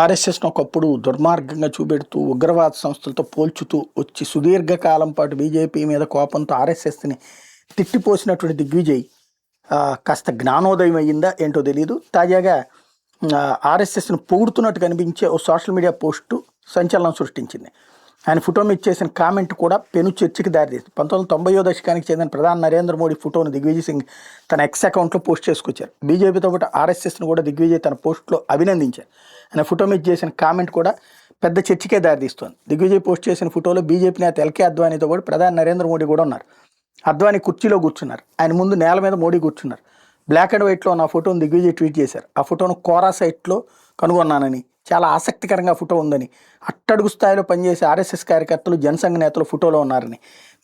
ఆర్ఎస్ఎస్ను ఒకప్పుడు దుర్మార్గంగా చూపెడుతూ ఉగ్రవాద సంస్థలతో పోల్చుతూ వచ్చి సుదీర్ఘకాలం పాటు బీజేపీ మీద కోపంతో ఆర్ఎస్ఎస్ని తిట్టిపోసినటువంటి దిగ్విజయ్ కాస్త జ్ఞానోదయం అయ్యిందా ఏంటో తెలియదు. తాజాగా ఆర్ఎస్ఎస్ను పొగుడుతున్నట్టు కనిపించే ఓ సోషల్ మీడియా పోస్టు సంచలనం సృష్టించింది. ఆయన ఫోటో మీద చేసిన కామెంట్ కూడా పెను చర్చకి దారితీసింది. 1990 దశకానికి చెందిన ప్రధాని నరేంద్ర మోడీ ఫోటోను దిగ్విజయ్ సింగ్ తన ఎక్స్ అకౌంట్లో పోస్ట్ చేసుకొచ్చారు. బీజేపీతో పాటు ఆర్ఎస్ఎస్ను కూడా దిగ్విజయ్ తన పోస్టులో అభినందించారు. ఆయన ఫోటో మీద చేసిన కామెంట్ కూడా పెద్ద చర్చకే దారితీస్తోంది. దిగ్విజయ్ పోస్ట్ చేసిన ఫోటోలో బీజేపీ నేత ఎల్కే అద్వానీతో పాటు ప్రధాని నరేంద్ర మోడీ కూడా ఉన్నారు. అద్వానీ కుర్చీలో కూర్చున్నారు. ఆయన ముందు నేల మీద మోడీ కూర్చున్నారు. బ్లాక్ అండ్ వైట్లో ఉన్న ఫోటోను దిగ్విజయ్ ట్వీట్ చేశారు. ఆ ఫోటోను కోరా సైట్లో కనుగొన్నానని, చాలా ఆసక్తికరంగా ఫోటో ఉందని, అట్టడుగు స్థాయిలో పనిచేసే ఆర్ఎస్ఎస్ కార్యకర్తలు, జనసంఘ నేతలు ఫోటోలో ఉన్నారని,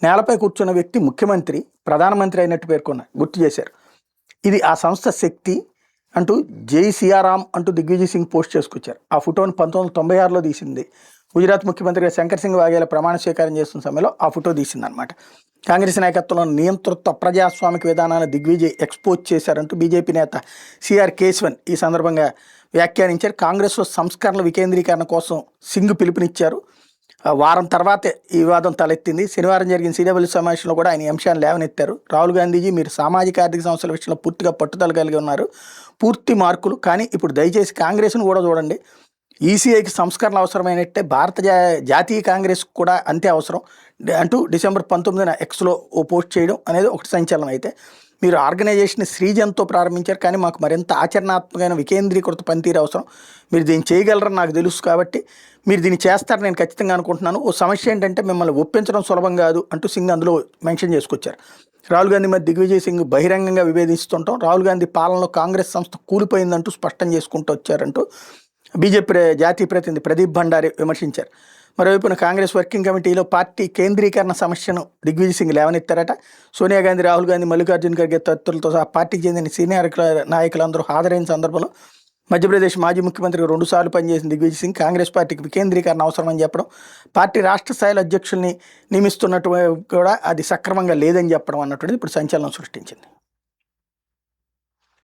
నేలపై కూర్చున్న వ్యక్తి ముఖ్యమంత్రి, ప్రధానమంత్రి అయినట్టు పేర్కొన్నారు, గుర్తు చేశారు. ఇది ఆ సంస్థ శక్తి అంటూ జై సియారాం అంటూ దిగ్విజయ్ సింగ్ పోస్ట్ చేసుకొచ్చారు. ఆ ఫోటోను 1996లో తీసింది. గుజరాత్ ముఖ్యమంత్రిగా శంకర్ సింగ్ వాఘేలా ప్రమాణ స్వీకారం చేస్తున్న సమయంలో ఆ ఫోటో తీసిందనమాట. కాంగ్రెస్ నాయకత్వంలో నియంతృత్వ ప్రజాస్వామిక విధానాన్ని దిగ్విజయ్ ఎక్స్పోజ్ చేశారంటూ బీజేపీ నేత సిఆర్ కేశవన్ ఈ సందర్భంగా వ్యాఖ్యానించారు. కాంగ్రెస్లో సంస్కరణల వికేంద్రీకరణ కోసం సింగ్ పిలుపునిచ్చారు. వారం తర్వాతే ఈ వివాదం తలెత్తింది. శనివారం జరిగిన సిడబ్ల్యూ సమావేశంలో కూడా ఆయన అంశాన్ని లేవనెత్తారు. రాహుల్ గాంధీజీ, మీరు సామాజిక ఆర్థిక సమస్యల విషయంలో పూర్తిగా పట్టుదల కలిగి ఉన్నారు, పూర్తి మార్కులు, కానీ ఇప్పుడు దయచేసి కాంగ్రెస్ను కూడా చూడండి. ఈసీఐకి సంస్కరణలు అవసరమైనట్టే భారత జాతీయ కాంగ్రెస్ కూడా అంతే అవసరం అంటూ డిసెంబర్ 19న ఎక్స్లో ఓ పోస్ట్ చేయడం అనేది ఒకటి సంచలనం. అయితే మీరు ఆర్గనైజేషన్ శ్రీజన్తో ప్రారంభించారు, కానీ మాకు మరింత ఆచరణాత్మకమైన వికేంద్రీకృత పనితీరు అవసరం. మీరు దీన్ని చేయగలరని నాకు తెలుసు, కాబట్టి మీరు దీన్ని చేస్తారని నేను ఖచ్చితంగా అనుకుంటున్నాను. ఓ సమస్య ఏంటంటే మిమ్మల్ని ఒప్పించడం సులభం కాదు అంటూ సింగ్ అందులో మెన్షన్ చేసుకొచ్చారు. రాహుల్ గాంధీ మధ్య దిగ్విజయ్ సింగ్ బహిరంగంగా విభేదిస్తుంటాం, రాహుల్ గాంధీ పాలనలో కాంగ్రెస్ సంస్థ కూలిపోయిందంటూ స్పష్టం చేసుకుంటూ వచ్చారంటూ బీజేపీ జాతీయ ప్రతినిధి ప్రదీప్ భండారి విమర్శించారు. మరోవైపున కాంగ్రెస్ వర్కింగ్ కమిటీలో పార్టీ కేంద్రీకరణ సమస్యను దిగ్విజయ్ సింగ్ లేవనెత్తారట. సోనియా గాంధీ, రాహుల్ గాంధీ, మల్లికార్జున ఖర్గే తదితరులతో సహా పార్టీకి చెందిన సీనియర్ నాయకులందరూ హాజరైన సందర్భంలో మధ్యప్రదేశ్ మాజీ ముఖ్యమంత్రిగా 2 సార్లు పనిచేసిన దిగ్విజయ్ సింగ్ కాంగ్రెస్ పార్టీకి వికేంద్రీకరణ అవసరమని చెప్పడం, పార్టీ రాష్ట్ర స్థాయిలో అధ్యక్షుల్ని నియమిస్తున్నట్టు కూడా అది సక్రమంగా లేదని చెప్పడం అన్నటువంటిది ఇప్పుడు సంచలనం సృష్టించింది.